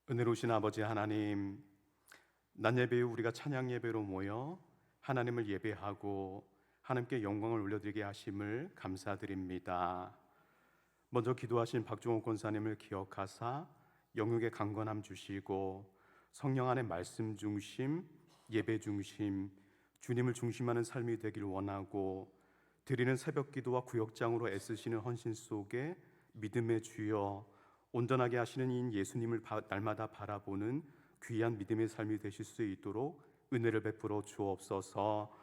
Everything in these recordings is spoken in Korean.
은혜로우신 아버지 하나님, 낮 예배 후 우리가 찬양 예배로 모여 하나님을 예배하고 하나님께 영광을 올려드리게 하심을 감사드립니다. 먼저 기도하신 박종호 권사님을 기억하사 영육의 강건함 주시고 성령 안의 말씀 중심, 예배 중심, 주님을 중심하는 삶이 되길 원하고, 드리는 새벽 기도와 구역장으로 애쓰시는 헌신 속에 믿음의 주여 온전하게 하시는 이 예수님을 날마다 바라보는 귀한 믿음의 삶이 되실 수 있도록 은혜를 베풀어 주옵소서.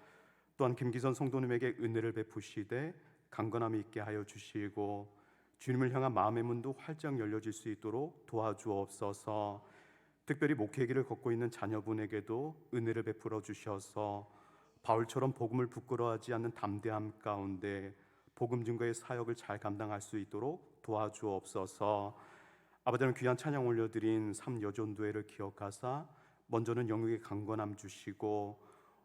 또한 김기선 성도님에게 은혜를 베푸시되 강건함이 있게 하여 주시고 주님을 향한 마음의 문도 활짝 열려질 수 있도록 도와주옵소서. 특별히 목회 길을 걷고 있는 자녀분에게도 은혜를 베풀어 주셔서 바울처럼 복음을 부끄러워하지 않는 담대함 가운데 복음 증거의 사역을 잘 감당할 수 있도록 도와주옵소서. 아버지는 귀한 찬양 올려드린 삼여전도회를 기억하사 먼저는 영육의 강건함 주시고,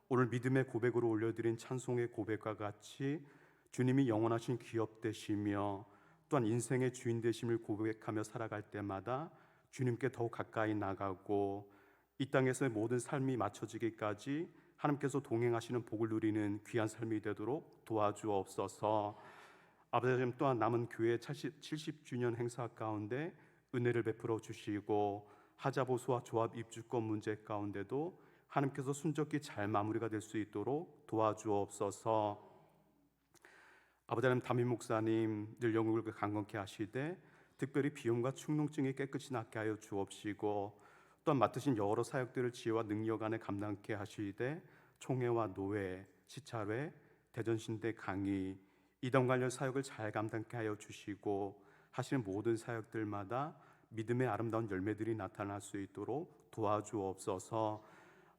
오늘 믿음의 고백으로 올려드린 찬송의 고백과 같이 주님이 영원하신 기업 되시며 또한 인생의 주인 되심을 고백하며 살아갈 때마다 주님께 더욱 가까이 나가고 이 땅에서의 모든 삶이 맞춰지기까지 하나님께서 동행하시는 복을 누리는 귀한 삶이 되도록 도와주옵소서. 아버지, 또한 남은 교회 70주년 행사 가운데 은혜를 베풀어 주시고 하자보수와 조합 입주권 문제 가운데도 하나님께서 순적히 잘 마무리가 될 수 있도록 도와주옵소서. 아버지 하나님, 담임 목사님 늘 영육을 강건케 하시되 특별히 비용과 충농증이 깨끗이 낫게 하여 주옵시고, 또한 맡으신 여러 사역들을 지혜와 능력 안에 감당케 하시되 총회와 노회, 시찰회, 대전신대 강의, 이단 관련 사역을 잘 감당케 하여 주시고 하시는 모든 사역들마다 믿음의 아름다운 열매들이 나타날 수 있도록 도와주옵소서.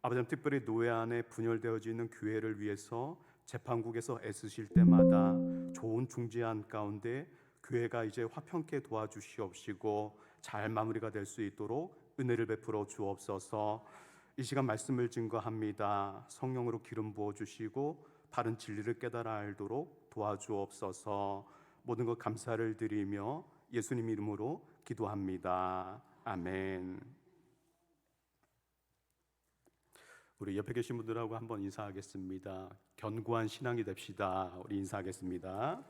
아버지, 특별히 노회 안에 분열되어져 있는 교회를 위해서 재판국에서 애쓰실 때마다 좋은 중재안 가운데 교회가 이제 화평케 도와주시옵시고 잘 마무리가 될 수 있도록 은혜를 베풀어 주옵소서. 이 시간 말씀을 증거합니다. 성령으로 기름 부어 주시고 바른 진리를 깨달아 알도록 도와주옵소서. 모든 것 감사를 드리며 예수님 이름으로 기도합니다. 아멘. 우리 옆에 계신 분들하고 한번 인사하겠습니다. 견고한 신앙이 됩시다. 우리 인사하겠습니다.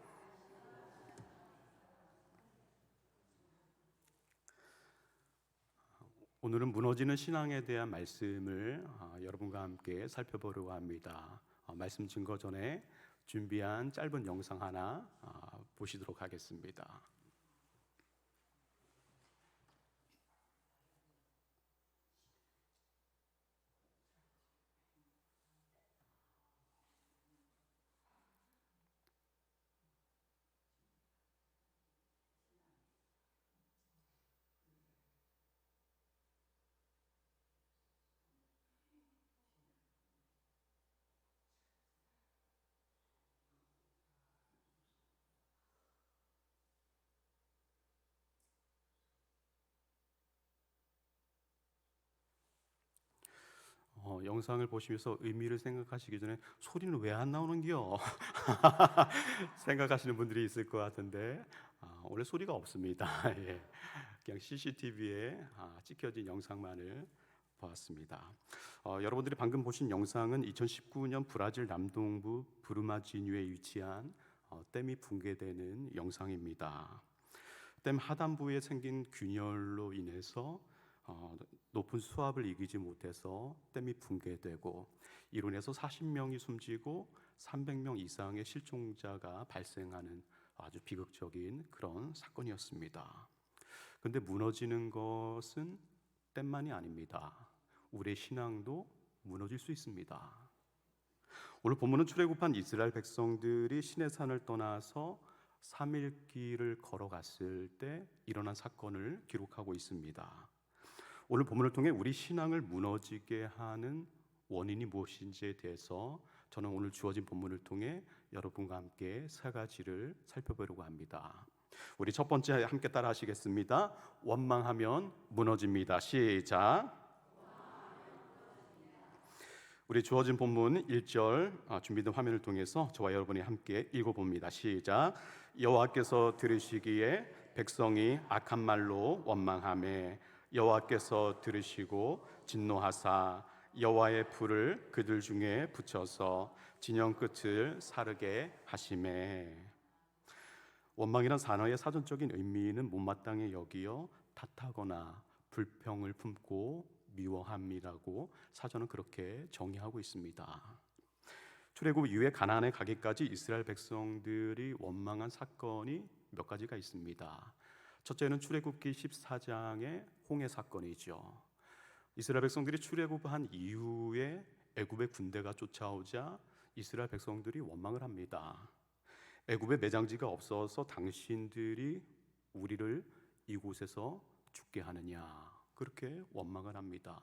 오늘은 무너지는 신앙에 대한 말씀을 여러분과 함께 살펴보려고 합니다. 말씀 증거 전에 준비한 짧은 영상 하나 보시도록 하겠습니다. 영상을 보시면서 의미를 생각하시기 전에 소리는 왜 안 나오는겨? 생각하시는 분들이 있을 것 같은데 원래 소리가 없습니다. 예. 그냥 CCTV에 찍혀진 영상만을 보았습니다. 여러분들이 방금 보신 영상은 2019년 브라질 남동부 브루마지뉴에 위치한 댐이 붕괴되는 영상입니다. 댐 하단부에 생긴 균열로 인해서 높은 수압을 이기지 못해서 댐이 붕괴되고 이로 인해서 40명이 숨지고 300명 이상의 실종자가 발생하는 아주 비극적인 그런 사건이었습니다. 그런데 무너지는 것은 댐만이 아닙니다. 우리의 신앙도 무너질 수 있습니다. 오늘 본문은 출애굽한 이스라엘 백성들이 시내산을 떠나서 3일 길을 걸어갔을 때 일어난 사건을 기록하고 있습니다. 오늘 본문을 통해 우리 신앙을 무너지게 하는 원인이 무엇인지에 대해서 저는 오늘 주어진 본문을 통해 여러분과 함께 세 가지를 살펴보려고 합니다. 우리 첫 번째 함께 따라 하시겠습니다. 원망하면 무너집니다. 시작. 우리 주어진 본문 1절 준비된 화면을 통해서 저와 여러분이 함께 읽어봅니다. 시작. 여호와께서 들으시기에 백성이 악한 말로 원망하매 여호와께서 들으시고 진노하사 여호와의 불을 그들 중에 붙여서 진영 끝을 사르게 하시매. 원망이란 단어의 사전적인 의미는 못마땅히 여기어 탓하거나 불평을 품고 미워함이라고 사전은 그렇게 정의하고 있습니다. 출애굽 이후에 가나안에 가기까지 이스라엘 백성들이 원망한 사건이 몇 가지가 있습니다. 첫째는 출애굽기 14장의 홍해 사건이죠. 이스라엘 백성들이 출애굽한 이후에 애굽의 군대가 쫓아오자 이스라엘 백성들이 원망을 합니다. 애굽에 매장지가 없어서 당신들이 우리를 이곳에서 죽게 하느냐, 그렇게 원망을 합니다.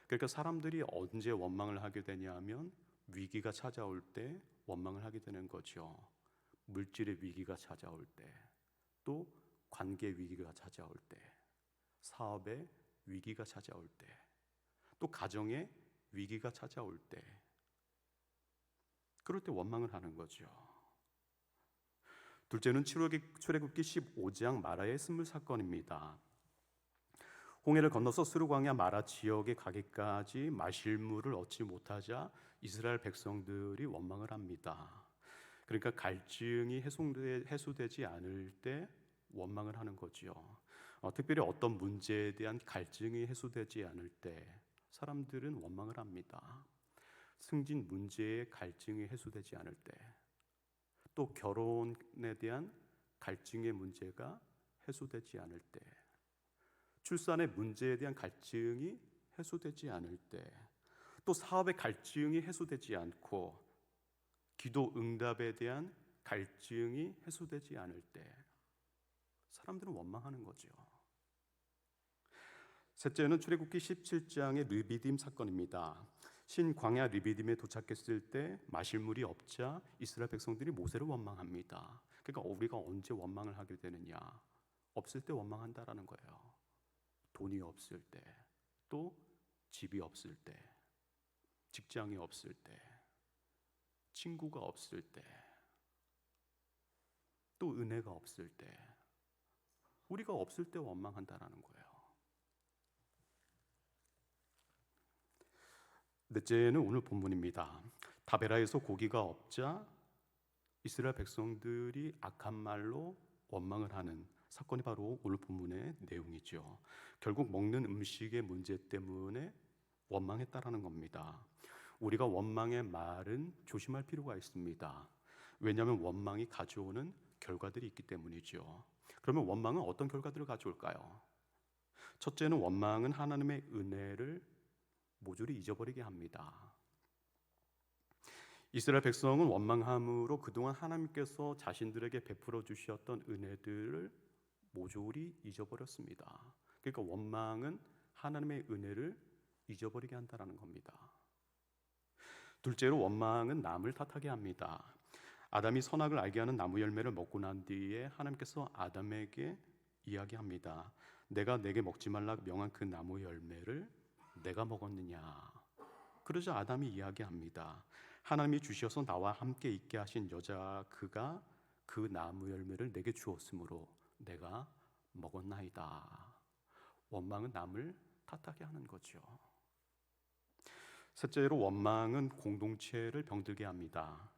그러니까 사람들이 언제 원망을 하게 되냐면 위기가 찾아올 때 원망을 하게 되는 거죠. 물질의 위기가 찾아올 때, 또 관계 위기가 찾아올 때, 사업의 위기가 찾아올 때, 또 가정의 위기가 찾아올 때, 그럴 때 원망을 하는 거죠. 둘째는 출애굽기 15장 마라의 쓴물 사건입니다. 홍해를 건너서 스루 광야 마라 지역에 가기까지 마실 물을 얻지 못하자 이스라엘 백성들이 원망을 합니다. 그러니까 갈증이 해소되지 않을 때 원망을 하는 거죠. 특별히 어떤 문제에 대한 갈증이 해소되지 않을 때 사람들은 원망을 합니다. 승진 문제의 갈증이 해소되지 않을 때, 또 결혼에 대한 갈증의 문제가 해소되지 않을 때, 출산의 문제에 대한 갈증이 해소되지 않을 때, 또 사업의 갈증이 해소되지 않고 기도 응답에 대한 갈증이 해소되지 않을 때 사람들은 원망하는 거죠. 셋째는 출애굽기 17장의 르비딤 사건입니다. 신광야 르비딤에 도착했을 때 마실 물이 없자 이스라엘 백성들이 모세를 원망합니다. 그러니까 우리가 언제 원망을 하게 되느냐? 없을 때 원망한다라는 거예요. 돈이 없을 때, 또 집이 없을 때, 직장이 없을 때, 친구가 없을 때, 또 은혜가 없을 때, 우리가 없을 때 원망한다라는 거예요. 넷째는 오늘 본문입니다. 다베라에서 고기가 없자 이스라엘 백성들이 악한 말로 원망을 하는 사건이 바로 오늘 본문의 내용이죠. 결국 먹는 음식의 문제 때문에 원망했다라는 겁니다. 우리가 원망의 말은 조심할 필요가 있습니다. 왜냐하면 원망이 가져오는 결과들이 있기 때문이죠. 그러면 원망은 어떤 결과들을 가져올까요? 첫째는 원망은 하나님의 은혜를 모조리 잊어버리게 합니다. 이스라엘 백성은 원망함으로 그동안 하나님께서 자신들에게 베풀어 주셨던 은혜들을 모조리 잊어버렸습니다. 그러니까 원망은 하나님의 은혜를 잊어버리게 한다는 겁니다. 둘째로 원망은 남을 탓하게 합니다. 아담이 선악을 알게 하는 나무 열매를 먹고 난 뒤에 하나님께서 아담에게 이야기합니다. 내가 내게 먹지 말라 명한 그 나무 열매를 내가 먹었느냐? 그러자 아담이 이야기합니다. 하나님이 주셔서 나와 함께 있게 하신 여자 그가 그 나무 열매를 내게 주었으므로 내가 먹었나이다. 원망은 남을 탓하게 하는 거죠. 셋째로 원망은 공동체를 병들게 합니다.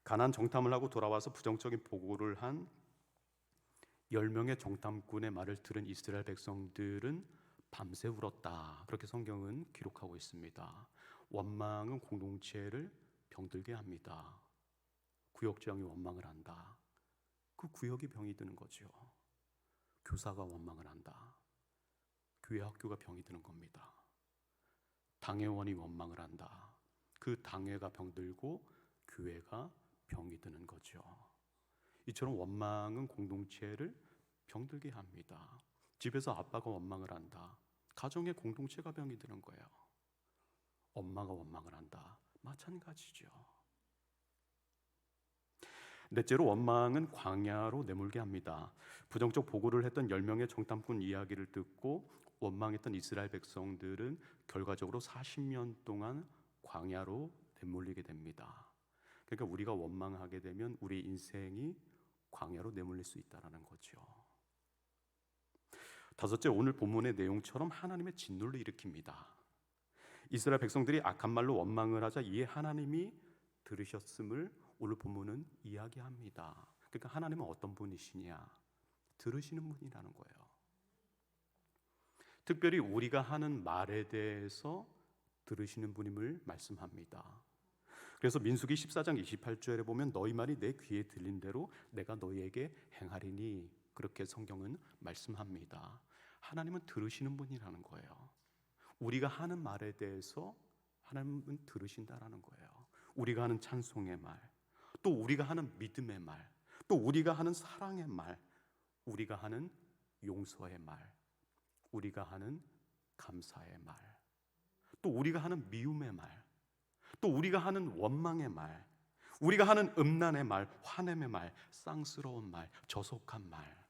가난 정탐을 하고 돌아와서 부정적인 보고를 한 10명의 정탐꾼의 말을 들은 이스라엘 백성들은 밤새 울었다. 그렇게 성경은 기록하고 있습니다. 원망은 공동체를 병들게 합니다. 구역장이 원망을 한다. 그 구역이 병이 드는 거죠. 교사가 원망을 한다. 교회 학교가 병이 드는 겁니다. 당회원이 원망을 한다. 그 당회가 병들고 교회가 병이 드는 거죠. 이처럼 원망은 공동체를 병들게 합니다. 집에서 아빠가 원망을 한다. 가정의 공동체가 병이 드는 거예요. 엄마가 원망을 한다. 마찬가지죠. 넷째로 원망은 광야로 내몰게 합니다. 부정적 보고를 했던 10명의 정탐꾼 이야기를 듣고 원망했던 이스라엘 백성들은 결과적으로 40년 동안 광야로 내몰리게 됩니다. 그러니까 우리가 원망하게 되면 우리 인생이 광야로 내몰릴 수 있다는 거죠. 다섯째, 오늘 본문의 내용처럼 하나님의 진노를 일으킵니다. 이스라엘 백성들이 악한 말로 원망을 하자 이에 하나님이 들으셨음을 오늘 본문은 이야기합니다. 그러니까 하나님은 어떤 분이시냐? 들으시는 분이라는 거예요. 특별히 우리가 하는 말에 대해서 들으시는 분임을 말씀합니다. 그래서 민수기 14장 28절에 보면 너희 말이 내 귀에 들린 대로 내가 너희에게 행하리니, 그렇게 성경은 말씀합니다. 하나님은 들으시는 분이라는 거예요. 우리가 하는 말에 대해서 하나님은 들으신다라는 거예요. 우리가 하는 찬송의 말, 또 우리가 하는 믿음의 말, 또 우리가 하는 사랑의 말, 우리가 하는 용서의 말, 우리가 하는 감사의 말, 또 우리가 하는 미움의 말, 또 우리가 하는 원망의 말, 우리가 하는 음란의 말, 화냄의 말, 쌍스러운 말, 저속한 말,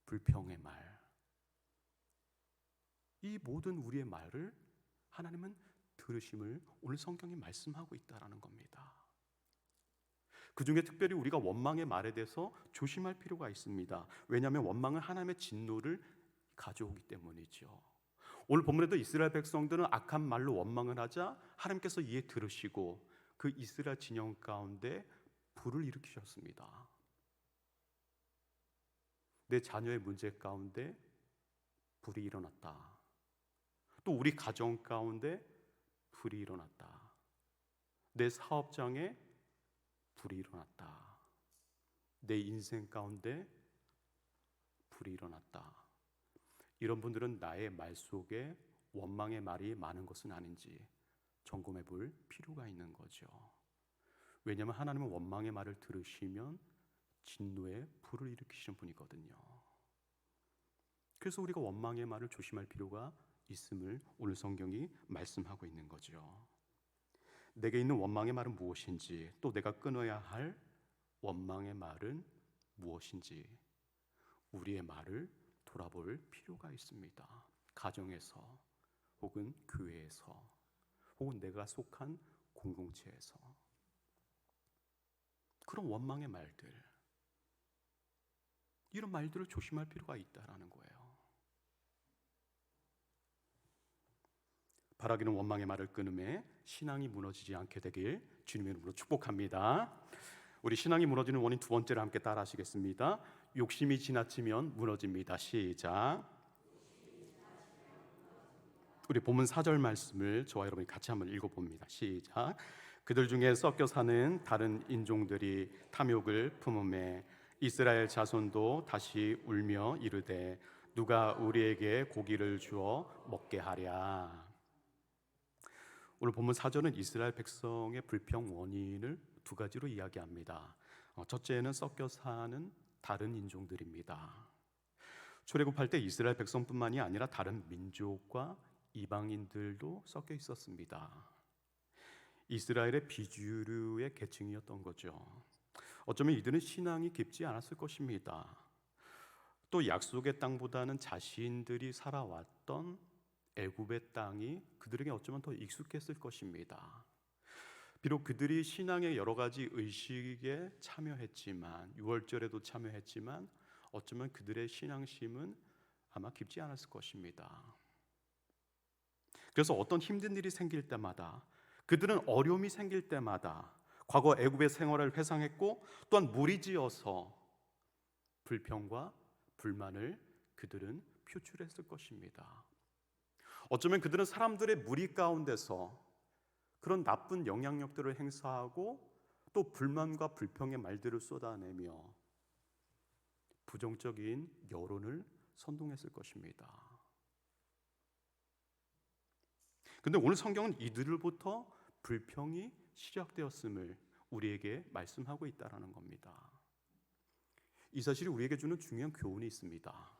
불평의 말, 이 모든 우리의 말을 하나님은 들으심을 오늘 성경이 말씀하고 있다라는 겁니다. 그 중에 특별히 우리가 원망의 말에 대해서 조심할 필요가 있습니다. 왜냐하면 원망은 하나님의 진노를 가져오기 때문이죠. 오늘 본문에도 이스라엘 백성들은 악한 말로 원망을 하자 하나님께서 이에 들으시고 그 이스라엘 진영 가운데 불을 일으키셨습니다. 내 자녀의 문제 가운데 불이 일어났다. 또 우리 가정 가운데 불이 일어났다. 내 사업장에 불이 일어났다. 내 인생 가운데 불이 일어났다. 이런 분들은 나의 말 속에 원망의 말이 많은 것은 아닌지 점검해 볼 필요가 있는 거죠. 왜냐하면 하나님은 원망의 말을 들으시면 진노의 불을 일으키시는 분이거든요. 그래서 우리가 원망의 말을 조심할 필요가 있음을 오늘 성경이 말씀하고 있는 거죠. 내게 있는 원망의 말은 무엇인지, 또 내가 끊어야 할 원망의 말은 무엇인지 우리의 말을 돌아볼 필요가 있습니다. 가정에서, 혹은 교회에서, 혹은 내가 속한 공동체에서 그런 원망의 말들, 이런 말들을 조심할 필요가 있다라는 거예요. 바라기는 원망의 말을 끊음에 신앙이 무너지지 않게 되길 주님의 이름으로 축복합니다. 우리 신앙이 무너지는 원인 두 번째를 함께 따라 하시겠습니다. 욕심이 지나치면 무너집니다. 시작. 우리 본문 4절 말씀을 저와 여러분이 같이 한번 읽어봅니다. 시작. 그들 중에 섞여 사는 다른 인종들이 탐욕을 품음에 이스라엘 자손도 다시 울며 이르되 누가 우리에게 고기를 주어 먹게 하랴. 오늘 본문 4절은 이스라엘 백성의 불평 원인을 두 가지로 이야기합니다. 첫째는 섞여 사는 다른 인종들입니다. 출애굽할 때 이스라엘 백성뿐만이 아니라 다른 민족과 이방인들도 섞여 있었습니다. 이스라엘의 비주류의 계층이었던 거죠. 어쩌면 이들은 신앙이 깊지 않았을 것입니다. 또 약속의 땅보다는 자신들이 살아왔던 애굽의 땅이 그들에게 어쩌면 더 익숙했을 것입니다. 비록 그들이 신앙의 여러 가지 의식에 참여했지만, 유월절에도 참여했지만 어쩌면 그들의 신앙심은 아마 깊지 않았을 것입니다. 그래서 어떤 힘든 일이 생길 때마다, 그들은 어려움이 생길 때마다 과거 애굽의 생활을 회상했고, 또한 무리지어서 불평과 불만을 그들은 표출했을 것입니다. 어쩌면 그들은 사람들의 무리 가운데서 그런 나쁜 영향력들을 행사하고 또 불만과 불평의 말들을 쏟아내며 부정적인 여론을 선동했을 것입니다. 그런데 오늘 성경은 이들로부터 불평이 시작되었음을 우리에게 말씀하고 있다는 겁니다. 이 사실이 우리에게 주는 중요한 교훈이 있습니다.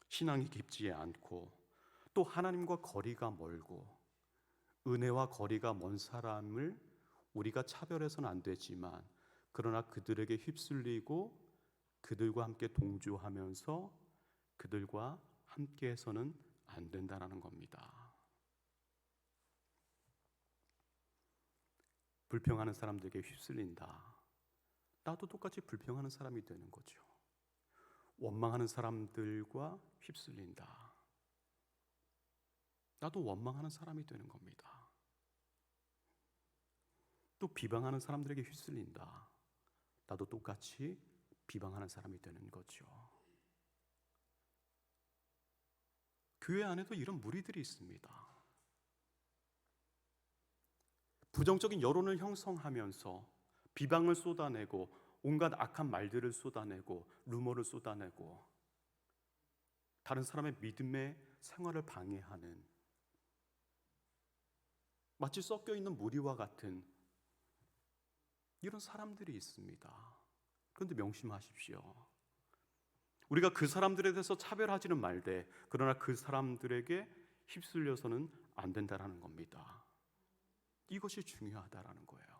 신앙이 깊지 않고 또 하나님과 거리가 멀고 은혜와 거리가 먼 사람을 우리가 차별해서는 안 되지만, 그러나 그들에게 휩쓸리고 그들과 함께 동조하면서 그들과 함께해서는 안 된다는 겁니다. 불평하는 사람들에게 휩쓸린다. 나도 똑같이 불평하는 사람이 되는 거죠. 원망하는 사람들과 휩쓸린다. 나도 원망하는 사람이 되는 겁니다. 또 비방하는 사람들에게 휩쓸린다. 나도 똑같이 비방하는 사람이 되는 거죠. 교회 안에도 이런 무리들이 있습니다. 부정적인 여론을 형성하면서 비방을 쏟아내고 온갖 악한 말들을 쏟아내고 루머를 쏟아내고 다른 사람의 믿음의 생활을 방해하는, 마치 섞여 있는 무리와 같은 이런 사람들이 있습니다. 그런데 명심하십시오. 우리가 그 사람들에 대해서 차별하지는 말되, 그러나 그 사람들에게 휩쓸려서는 안 된다라는 겁니다. 이것이 중요하다라는 거예요.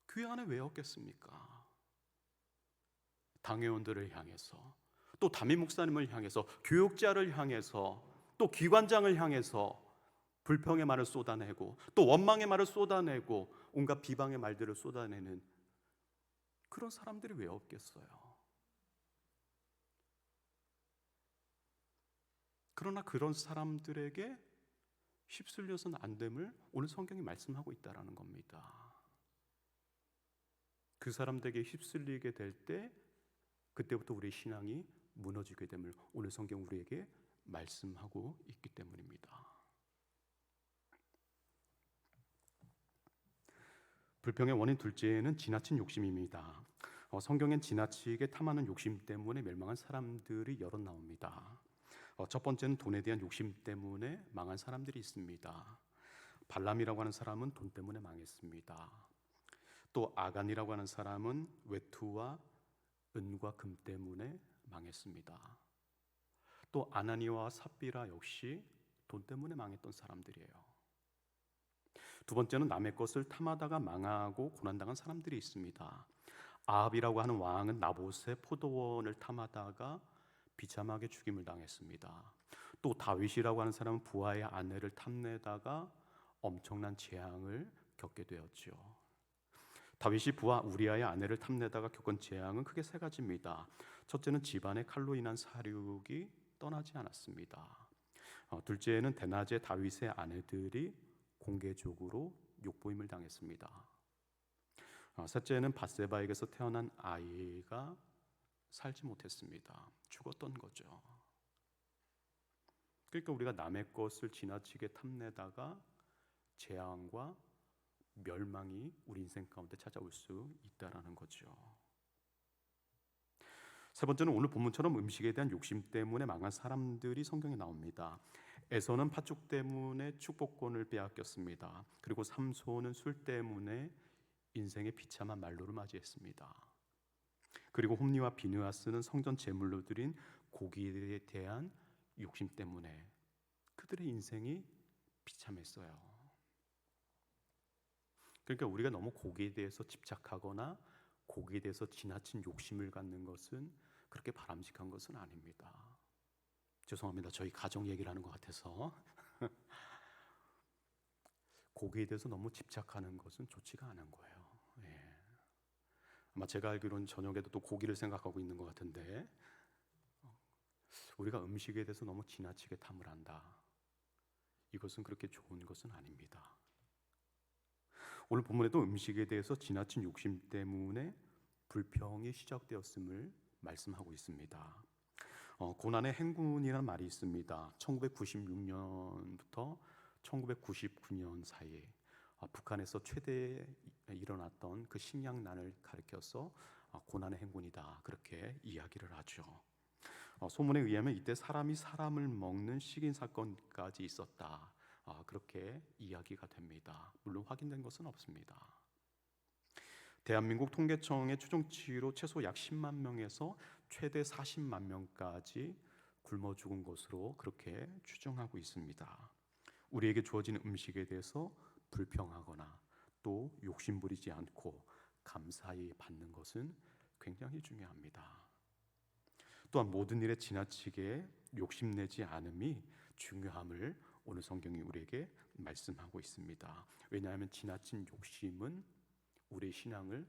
교회 안에 왜 없겠습니까? 당회원들을 향해서, 또 담임 목사님을 향해서, 교육자를 향해서, 또 기관장을 향해서 불평의 말을 쏟아내고, 또 원망의 말을 쏟아내고, 온갖 비방의 말들을 쏟아내는 그런 사람들이 왜 없겠어요? 그러나 그런 사람들에게 휩쓸려서는 안 됨을 오늘 성경이 말씀하고 있다는 겁니다. 그 사람들에게 휩쓸리게 될 때 그때부터 우리의 신앙이 무너지게 됨을 오늘 성경 우리에게 말씀하고 있기 때문입니다. 불평의 원인 둘째는 지나친 욕심입니다. 성경엔 지나치게 탐하는 욕심 때문에 멸망한 사람들이 여럿 나옵니다. 첫 번째는 돈에 대한 욕심 때문에 망한 사람들이 있습니다. 발람이라고 하는 사람은 돈 때문에 망했습니다. 또 아간이라고 하는 사람은 외투와 은과 금 때문에 망했습니다. 또 아나니와 삽비라 역시 돈 때문에 망했던 사람들이에요. 두 번째는 남의 것을 탐하다가 망하고 고난당한 사람들이 있습니다. 아합이라고 하는 왕은 나봇의 포도원을 탐하다가 비참하게 죽임을 당했습니다. 또 다윗이라고 하는 사람은 부하의 아내를 탐내다가 엄청난 재앙을 겪게 되었죠. 다윗이 부하 우리아의 아내를 탐내다가 겪은 재앙은 크게 세 가지입니다. 첫째는 집안의 칼로 인한 사륙이 떠나지 않았습니다. 둘째는 대낮에 다윗의 아내들이 공개적으로 욕보임을 당했습니다. 셋째는 밧세바에게서 태어난 아이가 살지 못했습니다. 죽었던 거죠. 그러니까 우리가 남의 것을 지나치게 탐내다가 재앙과 멸망이 우리 인생 가운데 찾아올 수 있다라는 거죠. 세 번째는 오늘 본문처럼 음식에 대한 욕심 때문에 망한 사람들이 성경에 나옵니다. 에서는 팥죽 때문에 축복권을 빼앗겼습니다. 그리고 삼손은 술 때문에 인생의 비참한 말로를 맞이했습니다. 그리고 홈리와 비느하스는 성전 제물로 드린 고기에 대한 욕심 때문에 그들의 인생이 비참했어요. 그러니까 우리가 너무 고기에 대해서 집착하거나 고기에 대해서 지나친 욕심을 갖는 것은 그렇게 바람직한 것은 아닙니다. 죄송합니다. 저희 가정 얘기를 하는 것 같아서 고기에 대해서 너무 집착하는 것은 좋지가 않은 거예요. 예. 아마 제가 알기로는 저녁에도 또 고기를 생각하고 있는 것 같은데, 우리가 음식에 대해서 너무 지나치게 탐을 한다. 이것은 그렇게 좋은 것은 아닙니다. 오늘 본문에도 음식에 대해서 지나친 욕심 때문에 불평이 시작되었음을 말씀하고 있습니다. 고난의 행군이라는 말이 있습니다. 1996년부터 1999년 사이에 북한에서 최대 일어났던 그 식량난을 가리켜서 고난의 행군이다, 그렇게 이야기를 하죠. 소문에 의하면 이때 사람이 사람을 먹는 식인 사건까지 있었다, 그렇게 이야기가 됩니다. 물론 확인된 것은 없습니다. 대한민국 통계청의 추정치로 최소 약 10만 명에서 최대 40만 명까지 굶어 죽은 것으로 그렇게 추정하고 있습니다. 우리에게 주어지는 음식에 대해서 불평하거나 또 욕심부리지 않고 감사히 받는 것은 굉장히 중요합니다. 또한 모든 일에 지나치게 욕심내지 않음이 중요함을 오늘 성경이 우리에게 말씀하고 있습니다. 왜냐하면 지나친 욕심은 우리의 신앙을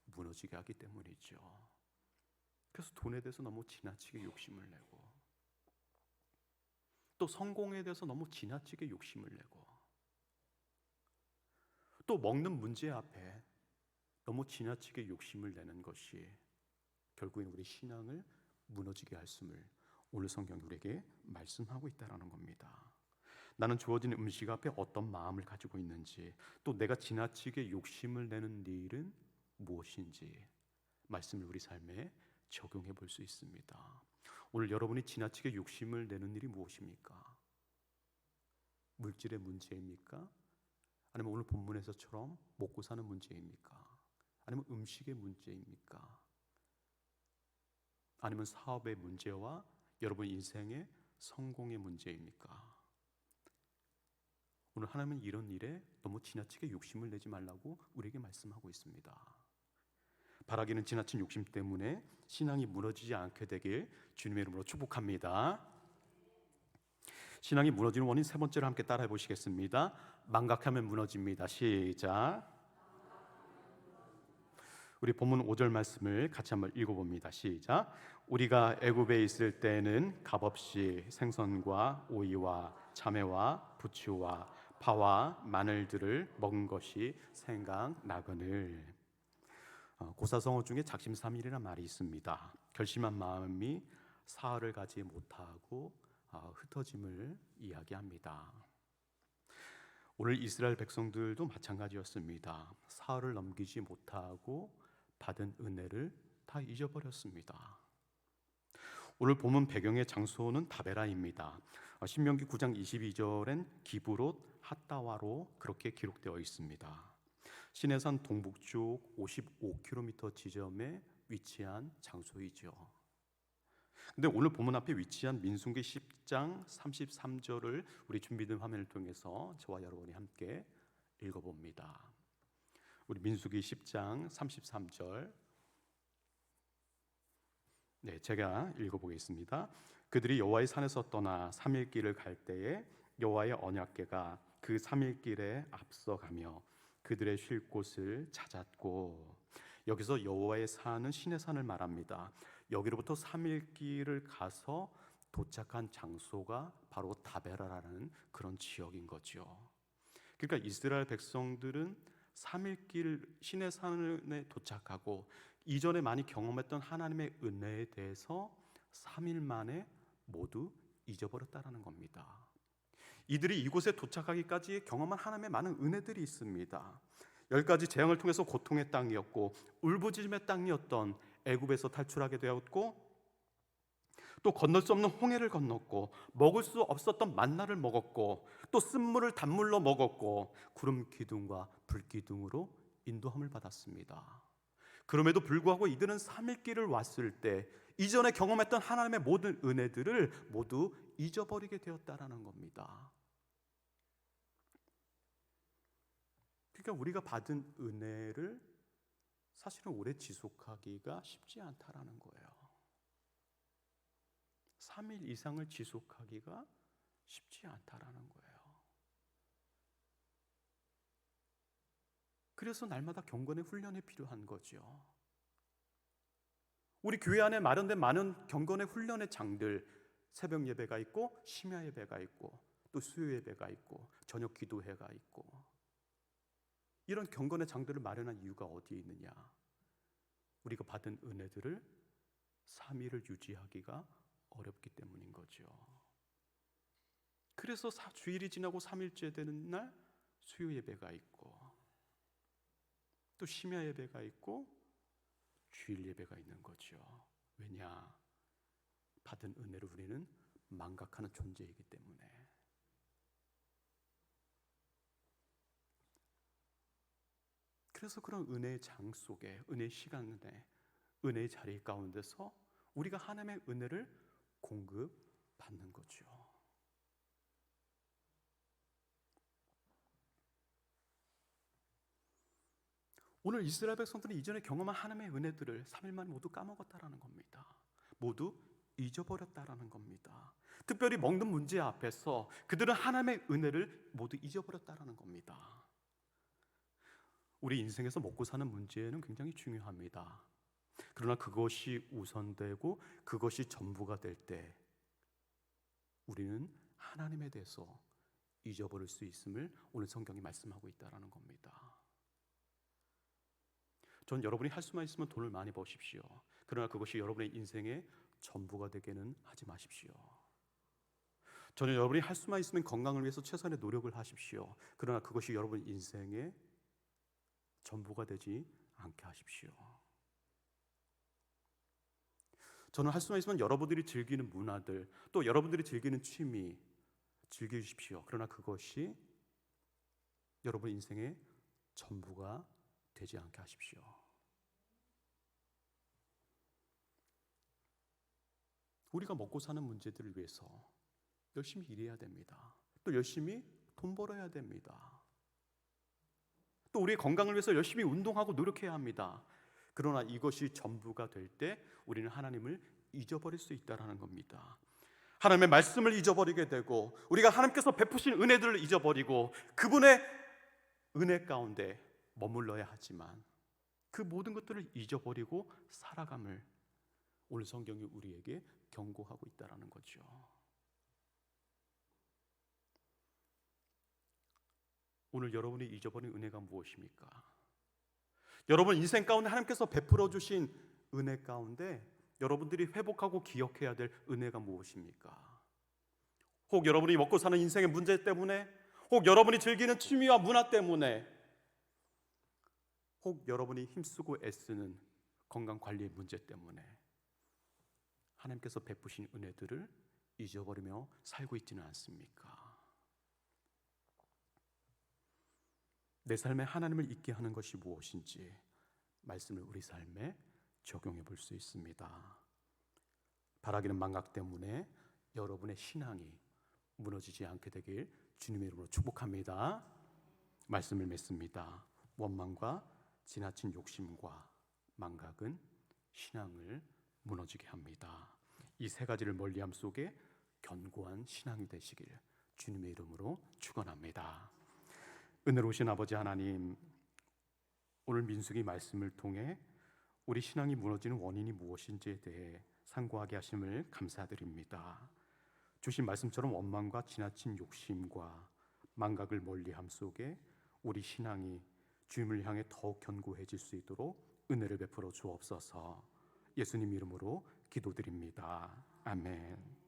무너지게 하기 때문이죠. 그래서 돈에 대해서 너무 지나치게 욕심을 내고, 또 성공에 대해서 너무 지나치게 욕심을 내고, 또 먹는 문제 앞에 너무 지나치게 욕심을 내는 것이 결국엔 우리 신앙을 무너지게 할 수를 오늘 성경이 우리에게 말씀하고 있다는 겁니다. 나는 주어진 음식 앞에 어떤 마음을 가지고 있는지, 또 내가 지나치게 욕심을 내는 일은 무엇인지 말씀을 우리 삶에 적용해 볼 수 있습니다. 오늘 여러분이 지나치게 욕심을 내는 일이 무엇입니까? 물질의 문제입니까? 아니면 오늘 본문에서처럼 먹고 사는 문제입니까? 아니면 음식의 문제입니까? 아니면 사업의 문제와 여러분 인생의 성공의 문제입니까? 오늘 하나님은 이런 일에 너무 지나치게 욕심을 내지 말라고 우리에게 말씀하고 있습니다. 바라기는 지나친 욕심 때문에 신앙이 무너지지 않게 되길 주님의 이름으로 축복합니다. 신앙이 무너지는 원인 세 번째로 함께 따라해 보시겠습니다. 망각하면 무너집니다. 시작. 우리 본문 5절 말씀을 같이 한번 읽어봅니다. 시작. 우리가 애굽에 있을 때는 값없이 생선과 오이와 참외와 부추와 파와 마늘들을 먹은 것이 생각나거늘. 고사성어 중에 작심삼일이라는 말이 있습니다. 결심한 마음이 사흘을 가지 못하고 흩어짐을 이야기합니다. 오늘 이스라엘 백성들도 마찬가지였습니다. 사흘을 넘기지 못하고 받은 은혜를 다 잊어버렸습니다. 오늘 본문 배경의 장소는 다베라입니다. 신명기 9장 22절엔 기브롯 핫다와로 그렇게 기록되어 있습니다. 시내산 동북쪽 55km 지점에 위치한 장소이죠. 근데 오늘 본문 앞에 위치한 민수기 10장 33절을 우리 준비된 화면을 통해서 저와 여러분이 함께 읽어봅니다. 우리 민수기 10장 33절, 네, 제가 읽어보겠습니다. 그들이 여호와의 산에서 떠나 3일 길을 갈 때에 여호와의 언약궤가 그 3일 길에 앞서가며 그들의 쉴 곳을 찾았고, 여기서 여호와의 산은 시내 산을 말합니다. 여기로부터 3일 길을 가서 도착한 장소가 바로 다베라라는 그런 지역인 거죠. 그러니까 이스라엘 백성들은 3일 길 시내 산에 도착하고 이전에 많이 경험했던 하나님의 은혜에 대해서 3일 만에 모두 잊어버렸다는 겁니다. 이들이 이곳에 도착하기까지 경험한 하나님의 많은 은혜들이 있습니다. 10가지 재앙을 통해서 고통의 땅이었고 울부짖음의 땅이었던 애굽에서 탈출하게 되었고, 또 건널 수 없는 홍해를 건넜고 먹을 수 없었던 만나를 먹었고, 또 쓴물을 단물로 먹었고 구름 기둥과 불 기둥으로 인도함을 받았습니다. 그럼에도 불구하고 이들은 3일 길을 왔을 때 이전에 경험했던 하나님의 모든 은혜들을 모두 잊어버리게 되었다라는 겁니다. 그러니까 우리가 받은 은혜를 사실은 오래 지속하기가 쉽지 않다라는 거예요. 3일 이상을 지속하기가 쉽지 않다라는 거예요. 그래서 날마다 경건의 훈련이 필요한 거죠. 우리 교회 안에 마련된 많은 경건의 훈련의 장들, 새벽 예배가 있고 심야 예배가 있고 또 수요 예배가 있고 저녁 기도회가 있고, 이런 경건의 장들을 마련한 이유가 어디에 있느냐? 우리가 받은 은혜들을 3일을 유지하기가 어렵기 때문인 거죠. 그래서 주일이 지나고 3일째 되는 날 수요 예배가 있고 또 심야 예배가 있고 주일 예배가 있는 거죠. 왜냐? 받은 은혜를 우리는 망각하는 존재이기 때문에. 그래서 그런 은혜의 장 속에, 은혜의 시간에, 은혜의 자리 가운데서 우리가 하나님의 은혜를 공급받는 거죠. 오늘 이스라엘 백성들은 이전에 경험한 하나님의 은혜들을 3일 만에 모두 까먹었다라는 겁니다. 모두 잊어버렸다라는 겁니다. 특별히 먹는 문제 앞에서 그들은 하나님의 은혜를 모두 잊어버렸다라는 겁니다. 우리 인생에서 먹고 사는 문제는 굉장히 중요합니다. 그러나 그것이 우선되고 그것이 전부가 될 때 우리는 하나님에 대해서 잊어버릴 수 있음을 오늘 성경이 말씀하고 있다는 겁니다. 전 여러분이 할 수만 있으면 돈을 많이 버십시오. 그러나 그것이 여러분의 인생의 전부가 되게는 하지 마십시오. 저는 여러분이 할 수만 있으면 건강을 위해서 최선의 노력을 하십시오. 그러나 그것이 여러분 인생의 전부가 되지 않게 하십시오. 저는 할 수만 있으면 여러분들이 즐기는 문화들, 또 여러분들이 즐기는 취미 즐기십시오. 그러나 그것이 여러분 인생의 전부가 되지 않게 하십시오. 우리가 먹고 사는 문제들을 위해서 열심히 일해야 됩니다. 또 열심히 돈 벌어야 됩니다. 또 우리의 건강을 위해서 열심히 운동하고 노력해야 합니다. 그러나 이것이 전부가 될 때 우리는 하나님을 잊어버릴 수 있다는 겁니다. 하나님의 말씀을 잊어버리게 되고 우리가 하나님께서 베푸신 은혜들을 잊어버리고 그분의 은혜 가운데 머물러야 하지만 그 모든 것들을 잊어버리고 살아감을 오늘 성경이 우리에게 경고하고 있다는 거죠. 오늘 여러분이 잊어버린 은혜가 무엇입니까? 여러분 인생 가운데 하나님께서 베풀어 주신 은혜 가운데 여러분들이 회복하고 기억해야 될 은혜가 무엇입니까? 혹 여러분이 먹고 사는 인생의 문제 때문에, 혹 여러분이 즐기는 취미와 문화 때문에, 혹 여러분이 힘쓰고 애쓰는 건강관리의 문제 때문에 하나님께서 베푸신 은혜들을 잊어버리며 살고 있지는 않습니까? 내 삶에 하나님을 잊게 하는 것이 무엇인지 말씀을 우리 삶에 적용해 볼 수 있습니다. 바라기는 망각 때문에 여러분의 신앙이 무너지지 않게 되길 주님의 이름으로 축복합니다. 말씀을 맺습니다. 원망과 지나친 욕심과 망각은 신앙을 무너지게 합니다. 이 세 가지를 멀리함 속에 견고한 신앙이 되시길 주님의 이름으로 축원합니다. 은혜로우신 아버지 하나님, 오늘 민수기 말씀을 통해 우리 신앙이 무너지는 원인이 무엇인지에 대해 상고하게 하심을 감사드립니다. 주신 말씀처럼 원망과 지나친 욕심과 망각을 멀리함 속에 우리 신앙이 주님을 향해 더욱 견고해질 수 있도록 은혜를 베풀어 주옵소서. 예수님 이름으로 기도드립니다. 아멘.